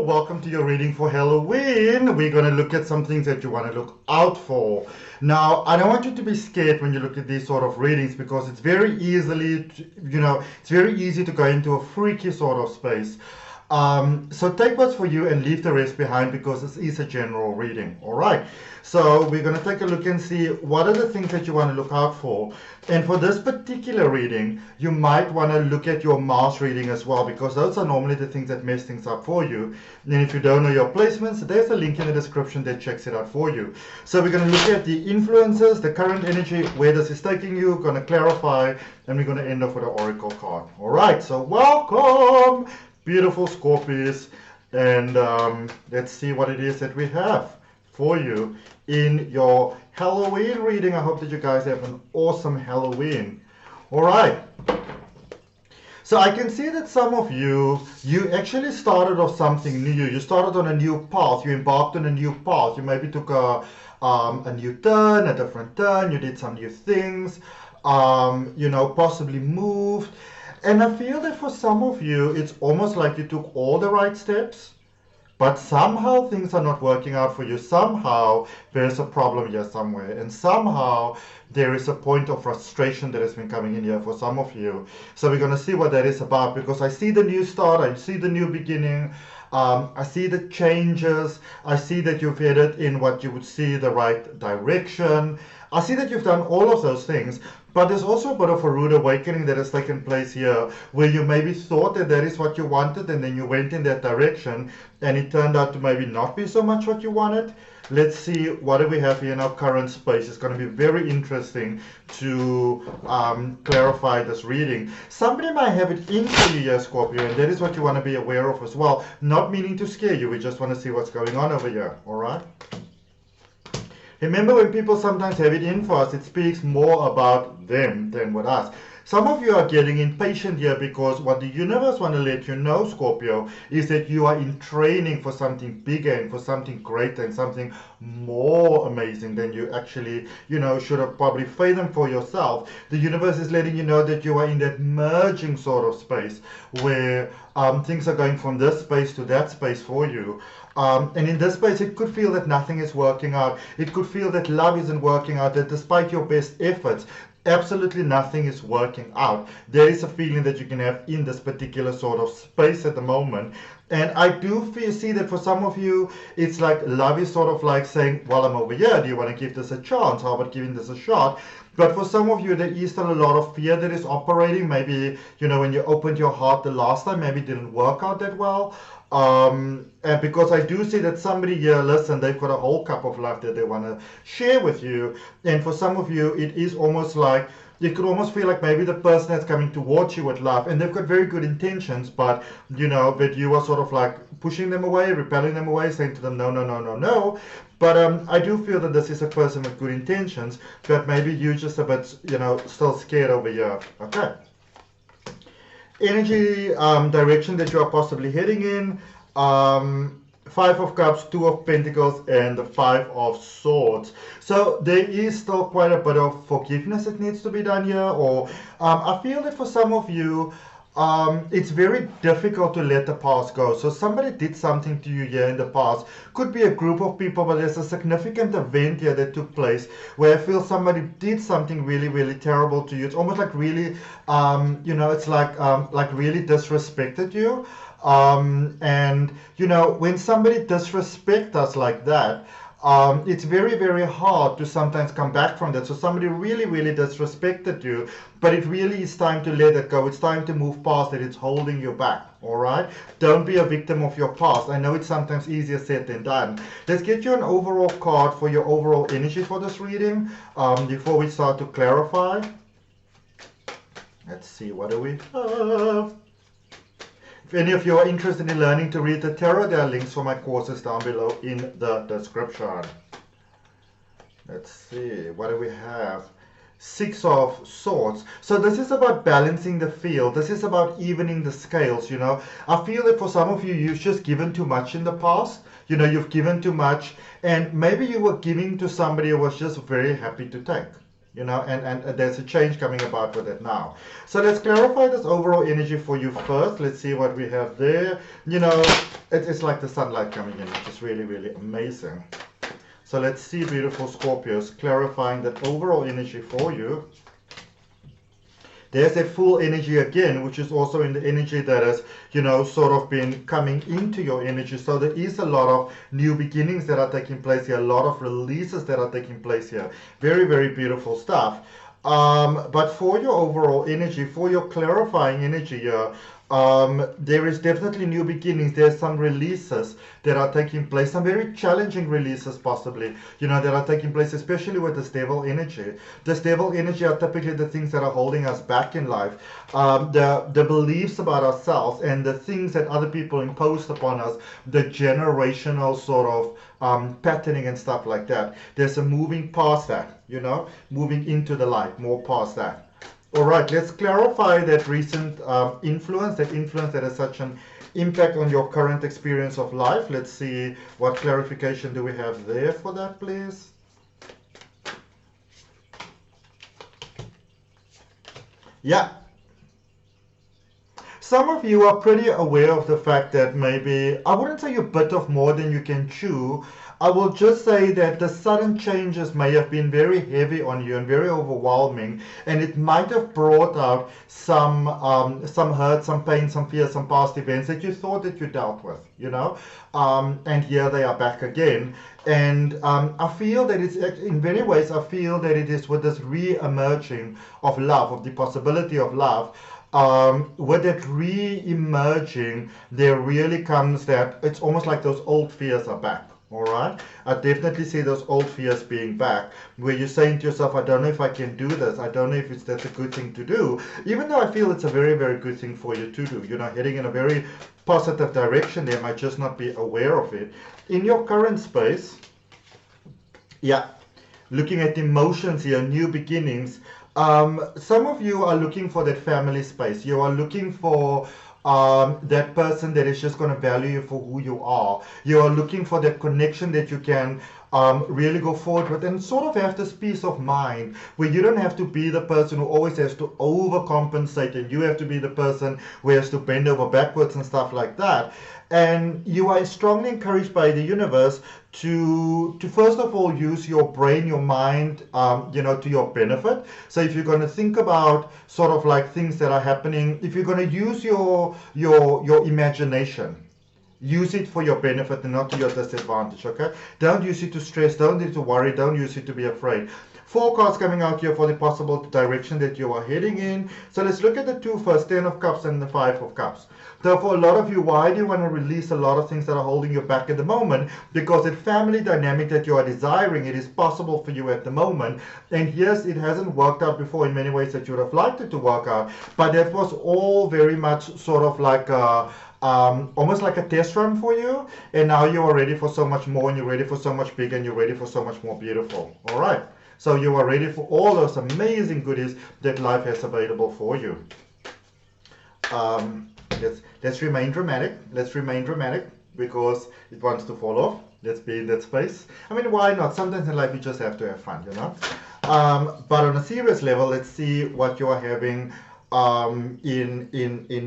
welcome to your reading for Halloween. We're going to look at some things that you want to look out for. Now, I don't want you to be scared when you look at these sort of readings because it's very easily, it's very easy to go into a freaky sort of space. So take what's for you and leave the rest behind because this is a general reading. All right. So we're going to take a look and see what are the things that you want to look out for. And for this particular reading, you might want to look at your Mars reading as well because those are normally the things that mess things up for you. And if you don't know your placements, there's a link in the description that checks it out for you. So we're going to look at the influences, the current energy, where this is taking you, going to clarify, and we're going to end off with an oracle card. All right. So welcome, beautiful Scorpios, and let's see what it is that we have for you in your Halloween reading. I hope that you guys have an awesome Halloween. All right. So I can see that some of you actually started off something new. You started on a new path. You embarked on a new path. You maybe took a new turn, a different turn. You did some new things, possibly moved. And I feel that for some of you, it's almost like you took all the right steps, but somehow things are not working out for you. Somehow there's a problem here somewhere. And somehow there is a point of frustration that has been coming in here for some of you. So we're going to see what that is about because I see the new start. I see the new beginning. I see the changes. I see that you've headed in what you would see the right direction. I see that you've done all of those things. But there's also a bit of a rude awakening that has taken place here where you maybe thought that that is what you wanted and then you went in that direction and it turned out to maybe not be so much what you wanted. Let's see what do we have here in our current space. It's going to be very interesting to clarify this reading. Somebody might have it into you here, Scorpio, and that is what you want to be aware of as well. Not meaning to scare you, we just want to see what's going on over here, all right? Remember, when people sometimes have it in for us, it speaks more about them than with us. Some of you are getting impatient here because what the universe want to let you know, Scorpio, is that you are in training for something bigger and for something greater and something more amazing than you actually, should have probably fathomed for yourself. The universe is letting you know that you are in that merging sort of space where things are going from this space to that space for you. And in this space, it could feel that nothing is working out. It could feel that love isn't working out, that despite your best efforts, absolutely nothing is working out. There is a feeling that you can have in this particular sort of space at the moment. And I do see that for some of you, it's like love is sort of like saying, well, I'm over here. Do you want to give this a chance? How about giving this a shot? But for some of you, there is still a lot of fear that is operating. Maybe, when you opened your heart the last time, maybe it didn't work out that well. And because I do see that somebody here, listen, they've got a whole cup of love that they want to share with you. And for some of you, it is almost like, you could almost feel like maybe the person that's coming towards you with love, and they've got very good intentions, but, that you are sort of like pushing them away, repelling them away, saying to them, no, no, no, no, no. But I do feel that this is a person with good intentions, but maybe you're just a bit, still scared over here. Okay. Energy direction that you are possibly heading in, 5 of Cups, 2 of Pentacles, and the 5 of Swords. So there is still quite a bit of forgiveness that needs to be done here, or I feel that for some of you, it's very difficult to let the past go. So somebody did something to you here in the past. Could be a group of people, but there's a significant event here that took place where I feel somebody did something really, really terrible to you. It's almost like really, it's like really disrespected you. And when somebody disrespects us like that, it's very, very hard to sometimes come back from that. So somebody really, really disrespected you, but it really is time to let it go. It's time to move past it. It's holding you back, all right? Don't be a victim of your past. I know it's sometimes easier said than done. Let's get you an overall card for your overall energy for this reading before we start to clarify. Let's see, what do we have? If any of you are interested in learning to read the tarot, there are links for my courses down below in the description. Let's see, what do we have? 6 of Swords. So this is about balancing the field. This is about evening the scales, I feel that for some of you, you've just given too much in the past. You've given too much, and maybe you were giving to somebody who was just very happy to take. you know, and there's a change coming about with it now. So let's clarify this overall energy for you first. Let's see what we have there. You know, it's like the sunlight coming in, which is really, really amazing. So let's see, beautiful Scorpios, clarifying that overall energy for you. There's a full energy again, which is also in the energy that has, you know, sort of been coming into your energy. So there is a lot of new beginnings that are taking place here, a lot of releases that are taking place here. Very, very beautiful stuff. But for your overall energy, for your clarifying energy here, there is definitely new beginnings. There's some releases that are taking place, some very challenging releases possibly, you know, that are taking place, especially with this devil energy. This devil energy are typically the things that are holding us back in life. The beliefs about ourselves and the things that other people imposed upon us, the generational sort of patterning and stuff like that. There's a moving past that, you know, moving into the light, more past that. All right, let's clarify that recent influence that has such an impact on your current experience of life. Let's see what clarification do we have there for that, please. Yeah. Some of you are pretty aware of the fact that maybe, I wouldn't say you're bit of more than you can chew. I will just say that the sudden changes may have been very heavy on you and very overwhelming, and it might have brought out some hurt, some pain, some fear, some past events that you thought that you dealt with, you know, and here they are back again. And I feel that it's, in many ways, I feel that it is with this re-emerging of love, of the possibility of love. With that re-emerging, there really comes that, it's almost like those old fears are back. All right, I definitely see those old fears being back, where you're saying to yourself, I don't know if I can do this. I don't know if that's a good thing to do, even though I feel it's a very, very good thing for you to do. You're not heading in a very positive direction. They might just not be aware of it. In your current space, yeah, looking at emotions here, new beginnings. Some of you are looking for that family space. You are looking for that person that is just going to value you for who you are. You are looking for that connection that you can really go forward with and sort of have this peace of mind where you don't have to be the person who always has to overcompensate and you have to be the person who has to bend over backwards and stuff like that. And you are strongly encouraged by the universe to first of all use your brain, your mind, you know, to your benefit. So if you're going to think about sort of like things that are happening, if you're going to use your imagination, use it for your benefit and not to your disadvantage, okay? Don't use it to stress, don't use it to worry, don't use it to be afraid. 4 cards coming out here for the possible direction that you are heading in. So let's look at the 2 first, 10 of Cups and the 5 of Cups. So for a lot of you, why do you want to release a lot of things that are holding you back at the moment? Because the family dynamic that you are desiring, it is possible for you at the moment. And yes, it hasn't worked out before in many ways that you would have liked it to work out. But that was all very much sort of like almost like a test run for you. And now you are ready for so much more, and you're ready for so much bigger, and you're ready for so much more beautiful. All right. So you are ready for all those amazing goodies that life has available for you. Let's remain dramatic. Let's remain dramatic because it wants to fall off. Let's be in that space. I mean, why not? Sometimes in life you just have to have fun, you know. But on a serious level, let's see what you are having in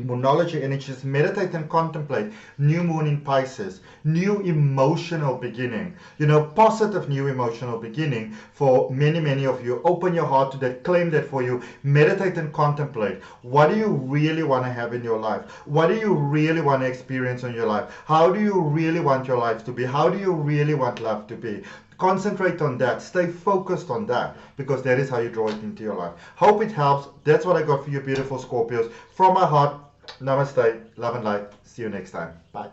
moonology energies. Meditate and contemplate. New moon in Pisces. New emotional beginning. You know, positive new emotional beginning for many, many of you. Open your heart to that. Claim that for you. Meditate and contemplate. What do you really want to have in your life? What do you really want to experience in your life? How do you really want your life to be? How do you really want love to be? Concentrate on that. Stay focused on that, because that is how you draw it into your life. Hope it helps. That's what I got for you, beautiful Scorpios. From my heart, namaste, love and light. See you next time. Bye.